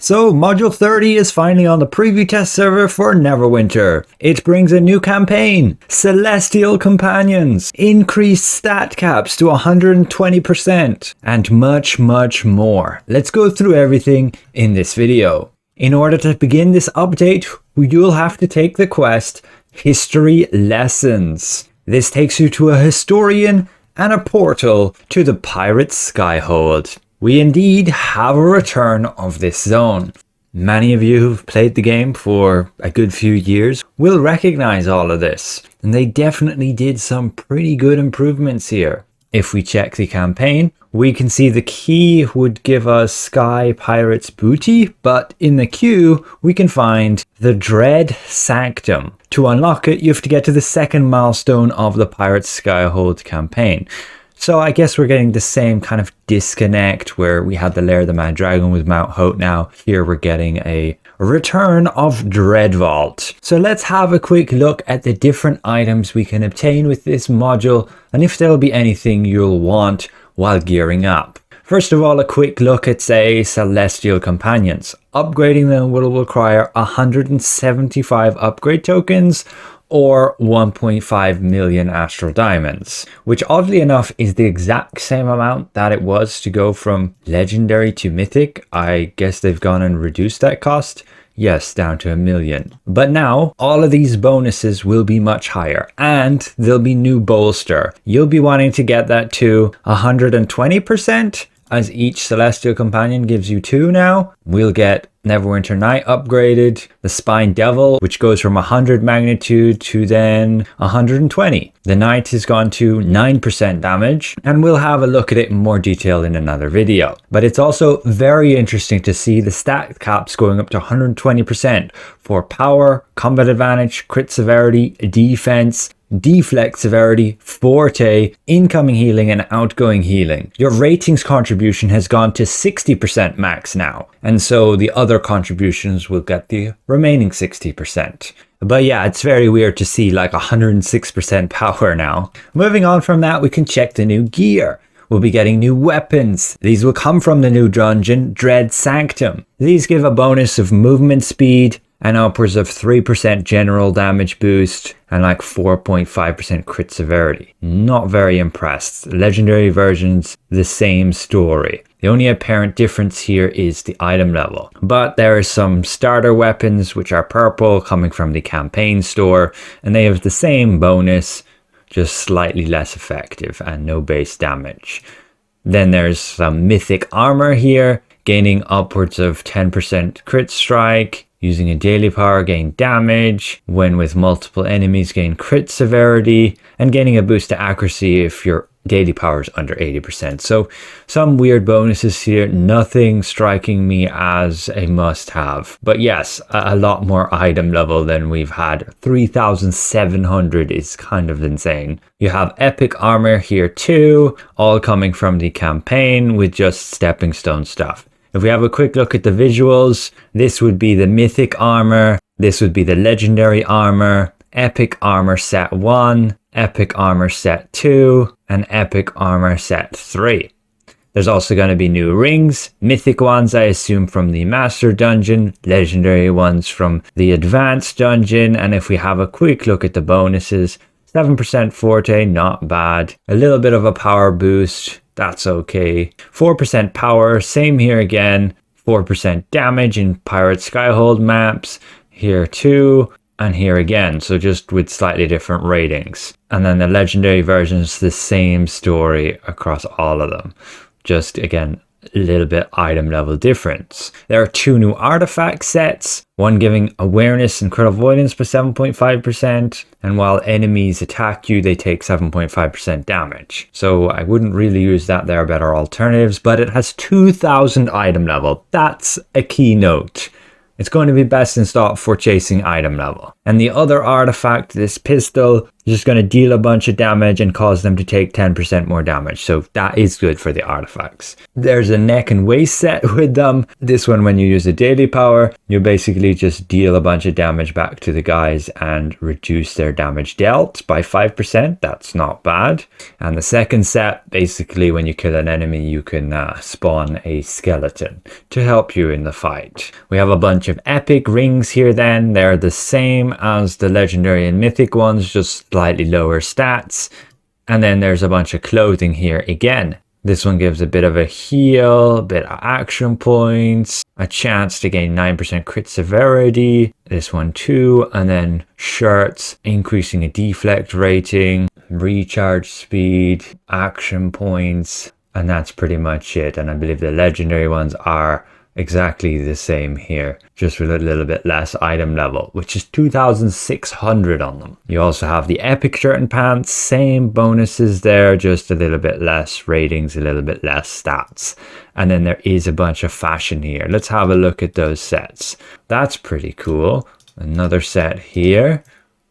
So Module 30 is finally on the preview test server for Neverwinter. It brings a new campaign, Celestial Companions, increased stat caps to 120%, and much more. Let's go through everything in this video. In order to begin this update, you'll have to take the quest, History Lessons. This takes you to a historian and a portal to the Pirate Skyhold. We indeed have a return of this zone. Many of you who've played the game for a good few years will recognize all of this, and they definitely did some pretty good improvements here. If we check the campaign, we can see the key would give us Sky Pirates booty, but in the queue, we can find the Dread Sanctum. To unlock it, you have to get to the second milestone of the Pirate Skyhold campaign. So I guess we're getting the same kind of disconnect where we had the Lair of the Mad Dragon with Mount Hope. Now here we're getting a return of Dreadvault. So let's have a quick look at the different items we can obtain with this module and if there'll be anything you'll want while gearing up. First of all, a quick look at, say, Celestial Companions. Upgrading them will require 175 upgrade tokens or 1.5 million astral diamonds, which oddly enough is the exact same amount that it was to go from legendary to mythic. I guess they've gone and reduced that cost. Yes, down to 1 million. But now all of these bonuses will be much higher and there'll be new bolster. You'll be wanting to get that to 120%. As each Celestial Companion gives you 2 now. We'll get Neverwinter Knight upgraded, the Spine Devil, which goes from 100 magnitude to then 120. The Knight has gone to 9% damage, and we'll have a look at it in more detail in another video. But it's also very interesting to see the stat caps going up to 120% for power, combat advantage, crit severity, defense, deflect severity, forte, incoming healing and outgoing healing. Your ratings contribution has gone to 60% max now, and so the other contributions will get the remaining 60%. But yeah, it's very weird to see like 106% power now. Moving on from that, we can check the new gear. We'll be getting new weapons. These will come from the new dungeon, Dread Sanctum. These give a bonus of movement speed and upwards of 3% general damage boost and like 4.5% crit severity. Not very impressed. Legendary versions, the same story. The only apparent difference here is the item level. But there are some starter weapons which are purple coming from the campaign store, and they have the same bonus, just slightly less effective and no base damage. Then there's some mythic armor here, gaining upwards of 10% crit strike. Using a daily power, gain damage. When with multiple enemies, gain crit severity. And gaining a boost to accuracy if your daily power is under 80%. So some weird bonuses here. Nothing striking me as a must-have. But yes, a lot more item level than we've had. 3,700 is kind of insane. You have epic armor here too. All coming from the campaign with just stepping stone stuff. If we have a quick look at the visuals, this would be the mythic armor, this would be the legendary armor, epic armor set 1, epic armor set 2, and epic armor set 3. There's also going to be new rings, mythic ones I assume from the master dungeon, legendary ones from the advanced dungeon, and if we have a quick look at the bonuses, 7% forte, not bad. A little bit of a power boost, that's okay. 4% power, same here again. 4% damage in Pirate Skyhold maps, here too, and here again. So just with slightly different ratings. And then the legendary versions, the same story across all of them. Just again, a little bit item level difference. There are 2 new artifact sets, one giving awareness and crit avoidance by 7.5%, and while enemies attack you, they take 7.5% damage. So I wouldn't really use that. There are better alternatives, but it has 2,000 item level. That's a key note. It's going to be best in stock for chasing item level. And the other artifact, this pistol, Just going to deal a bunch of damage and cause them to take 10% more damage. So that is good for the artifacts. There's a neck and waist set with them. This one, when you use a daily power, you basically just deal a bunch of damage back to the guys and reduce their damage dealt by 5%. That's not bad. And the second set, basically when you kill an enemy, you can spawn a skeleton to help you in the fight. We have a bunch of epic rings here then. They're the same as the legendary and mythic ones, just slightly lower stats. And then there's a bunch of clothing here again. This one gives a bit of a heal, a bit of action points, a chance to gain 9% crit severity. This one too. And then shirts, increasing a deflect rating, recharge speed, action points. And that's pretty much it. And I believe the legendary ones are exactly the same here, just with a little bit less item level, which is 2,600 on them. You also have the epic shirt and pants, same bonuses there, just a little bit less ratings, a little bit less stats. And then there is a bunch of fashion here. Let's have a look at those sets. That's pretty cool. Another set here.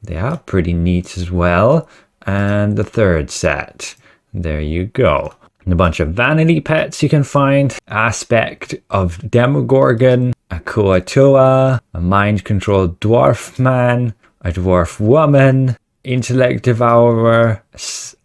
They are pretty neat as well. And the third set. There you go. And a bunch of vanity pets you can find. Aspect of Demogorgon, a Koatoa, a mind-controlled dwarf man, a dwarf woman, intellect devourer,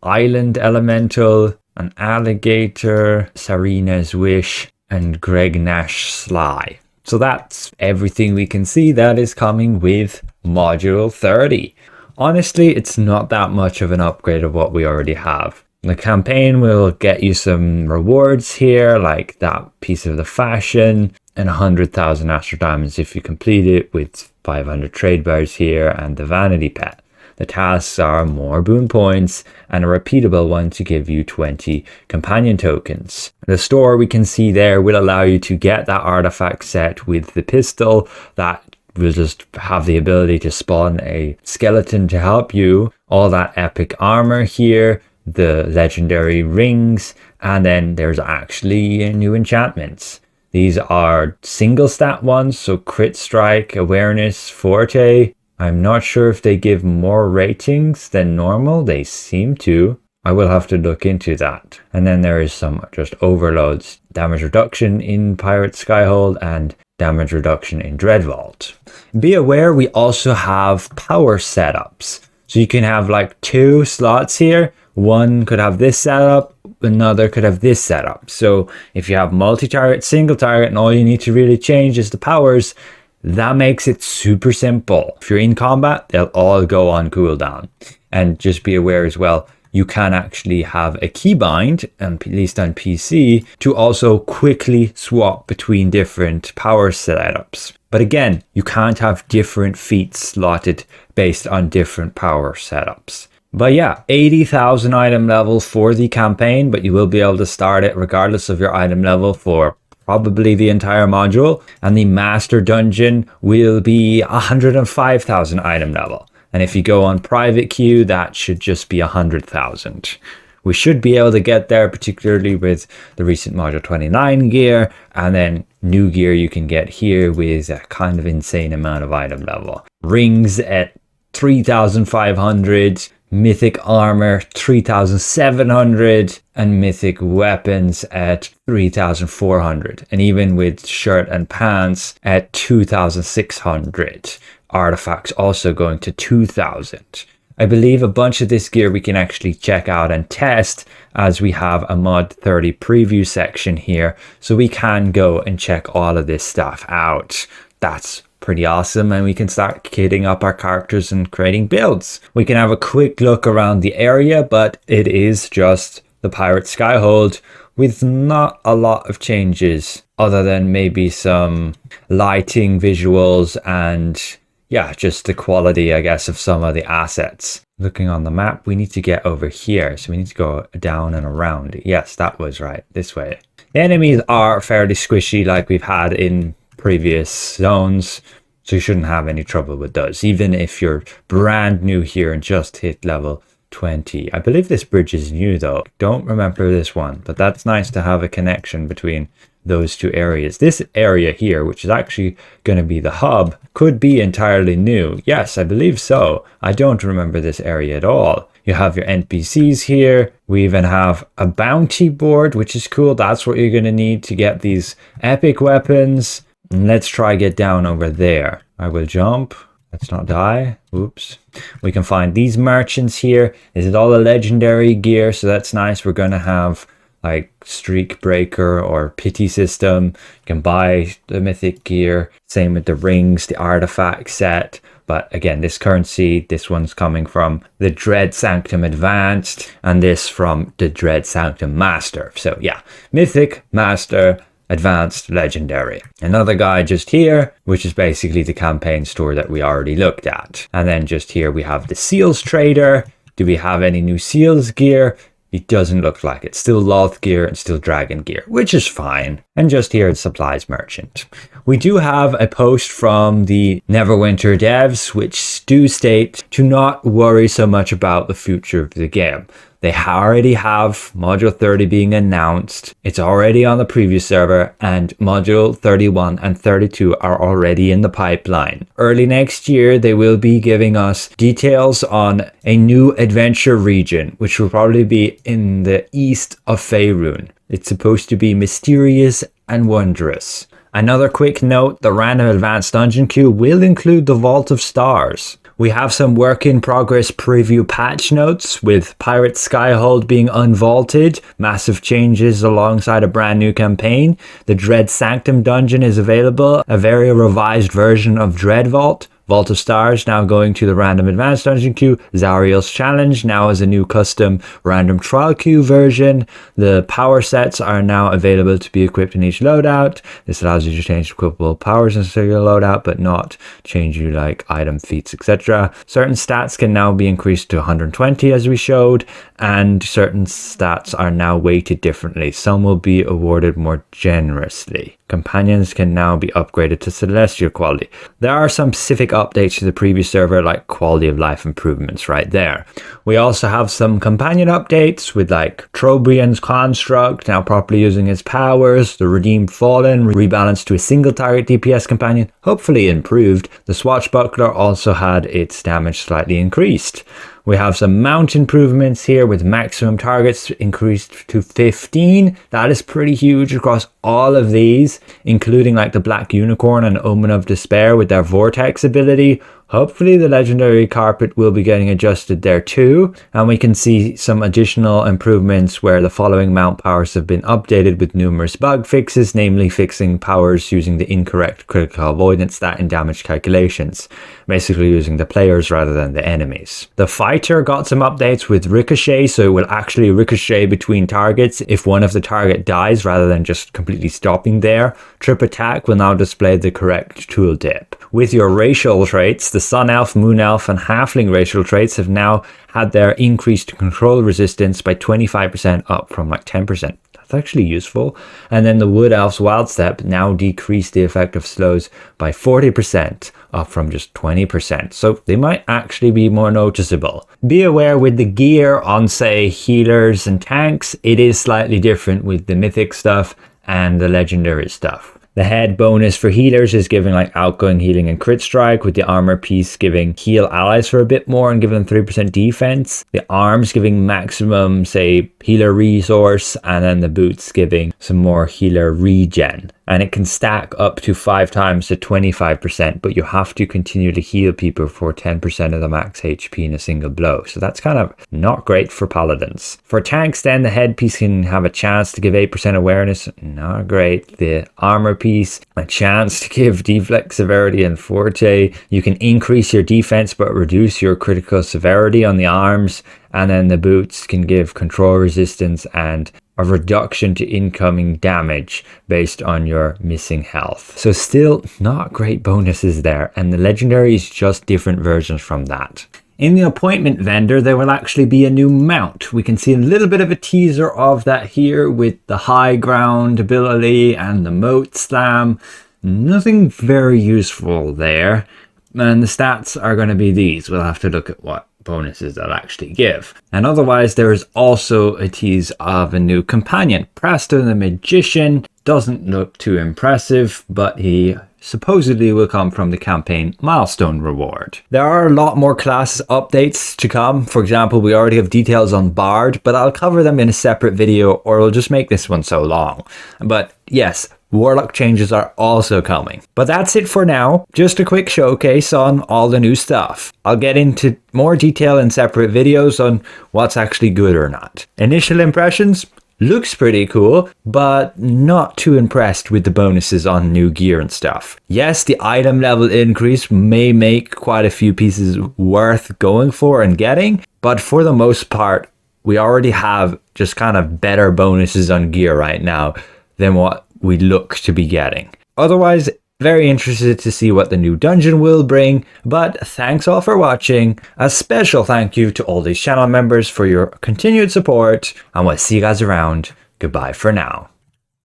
island elemental, an alligator, Sarina's wish, and Greg Nash Sly. So that's everything we can see that is coming with Module 30. Honestly, it's not that much of an upgrade of what we already have. The campaign will get you some rewards here, like that piece of the fashion, and 100,000 Astro Diamonds if you complete it, with 500 trade bars here, and the vanity pet. The tasks are more boon points and a repeatable one to give you 20 companion tokens. The store we can see there will allow you to get that artifact set with the pistol that will just have the ability to spawn a skeleton to help you. All that epic armor here, the legendary rings, and then there's actually new enchantments. These are single stat ones, so crit strike, awareness, forte. I'm not sure if they give more ratings than normal. They seem to. I will have to look into that. And then there is some just overloads. Damage reduction in Pirate Skyhold and damage reduction in Dreadvault. Be aware we also have power setups. So you can have like 2 slots here. One could have this setup, another could have this setup. So if you have multi-target, single target, and all you need to really change is the powers, that makes it super simple. If you're in combat, they'll all go on cooldown. And just be aware as well, you can actually have a keybind, at least on PC, to also quickly swap between different power setups. But again, you can't have different feats slotted based on different power setups. But yeah, 80,000 item level for the campaign, but you will be able to start it regardless of your item level for probably the entire module. And the master dungeon will be 105,000 item level. And if you go on private queue, that should just be 100,000. We should be able to get there, particularly with the recent Module 29 gear, and then new gear you can get here with a kind of insane amount of item level. Rings at 3,500, mythic armor 3,700, and mythic weapons at 3,400. And even with shirt and pants at 2,600. Artifacts also going to 2,000. I believe a bunch of this gear we can actually check out and test, as we have a mod 30 preview section here, so we can go and check all of this stuff out. That's pretty awesome, and we can start kitting up our characters and creating builds. We can have a quick look around the area, but it is just the Pirate Skyhold with not a lot of changes other than maybe some lighting visuals and yeah, just the quality, I guess, of some of the assets. Looking on the map, we need to get over here. So we need to go down and around. Yes, that was right. This way. The enemies are fairly squishy like we've had in previous zones. So you shouldn't have any trouble with those. Even if you're brand new here and just hit level 20. I believe this bridge is new though. Don't remember this one. But that's nice to have a connection between those two areas. This area here, which is actually going to be the hub, could be entirely new. Yes, I believe so. I don't remember this area at all. You have your NPCs here. We even have a bounty board, which is cool. That's what you're going to need to get these epic weapons. And let's try get down over there. I will jump. Let's not die. Oops. We can find these merchants here. This is all the legendary gear, so that's nice. We're going to have like streak breaker or pity system. You can buy the mythic gear. Same with the rings, the artifact set. But again, this currency, this one's coming from the Dread Sanctum Advanced, and this from the Dread Sanctum Master. So yeah, Mythic, Master, Advanced, Legendary. Another guy just here, which is basically the campaign store that we already looked at. And then just here we have the Seals Trader. Do we have any new Seals gear? It doesn't look like it. Still Loth gear and still Dragon gear, which is fine. And just here it's Supplies Merchant. We do have a post from the Neverwinter devs, which do state to not worry so much about the future of the game. They already have Module 30 being announced. It's already on the preview server, and Module 31 and 32 are already in the pipeline. Early next year, they will be giving us details on a new adventure region, which will probably be in the east of Faerun. It's supposed to be mysterious and wondrous. Another quick note, the random advanced dungeon queue will include the Vault of Stars. We have some work in progress preview patch notes with Pirate Skyhold being unvaulted, massive changes alongside a brand new campaign. The Dread Sanctum dungeon is available, a very revised version of Dread Vault. Vault of Stars now going to the random advanced dungeon queue. Zariel's Challenge now as a new custom random trial queue version. The power sets are now available to be equipped in each loadout. This allows you to change equipable powers in a single loadout, but not change you like item feats, etc. Certain stats can now be increased to 120 as we showed, and certain stats are now weighted differently. Some will be awarded more generously. Companions can now be upgraded to Celestial quality. There are some specific updates to the preview server, like quality of life improvements right there. We also have some companion updates with like Trobriand's Construct now properly using his powers, the Redeemed Fallen rebalanced to a single target DPS companion, hopefully improved. The Swashbuckler also had its damage slightly increased. We have some mount improvements here with maximum targets increased to 15. That is pretty huge across all of these, including like the Black Unicorn and Omen of Despair with their Vortex ability. Hopefully the legendary carpet will be getting adjusted there too, and we can see some additional improvements where the following mount powers have been updated with numerous bug fixes, namely fixing powers using the incorrect critical avoidance stat in damage calculations, basically using the players rather than the enemies. The fighter got some updates with ricochet, so it will actually ricochet between targets if one of the target dies rather than just completely stopping there. Trip attack will now display the correct tooltip. With your racial traits, the Sun Elf, Moon Elf and Halfling racial traits have now had their increased control resistance by 25% up from like 10%. That's actually useful. And then the Wood Elf's Wild Step now decreased the effect of slows by 40%, up from just 20%. So they might actually be more noticeable. Be aware with the gear on, say, healers and tanks, it is slightly different with the mythic stuff and the legendary stuff. The head bonus for healers is giving like outgoing healing and crit strike, with the armor piece giving heal allies for a bit more and giving them 3% defense. The arms giving maximum, say, healer resource, and then the boots giving some more healer regen. And it can stack up to 5 times to 25%, but you have to continue to heal people for 10% of the max HP in a single blow. So that's kind of not great for paladins. For tanks then, the headpiece can have a chance to give 8% awareness. Not great. The armor piece, a chance to give deflect severity and forte. You can increase your defense but reduce your critical severity on the arms. And then the boots can give control resistance and a reduction to incoming damage based on your missing health. So still not great bonuses there, and the legendary is just different versions from that. In the appointment vendor, there will actually be a new mount. We can see a little bit of a teaser of that here with the high ground ability and the moat slam. Nothing very useful there. And the stats are going to be these. We'll have to look at what bonuses that actually give. And otherwise, there is also a tease of a new companion. Presto the Magician doesn't look too impressive, but he supposedly will come from the campaign milestone reward. There are a lot more class updates to come. For example, we already have details on Bard, but I'll cover them in a separate video or we'll just make this one so long. But yes, Warlock changes are also coming. But that's it for now. Just a quick showcase on all the new stuff. I'll get into more detail in separate videos on what's actually good or not. Initial impressions? Looks pretty cool, but not too impressed with the bonuses on new gear and stuff. Yes, the item level increase may make quite a few pieces worth going for and getting, but for the most part, we already have just kind of better bonuses on gear right now than what we look to be getting. Otherwise, very interested to see what the new dungeon will bring, but thanks all for watching. A special thank you to all these channel members for your continued support, and we'll see you guys around. Goodbye for now.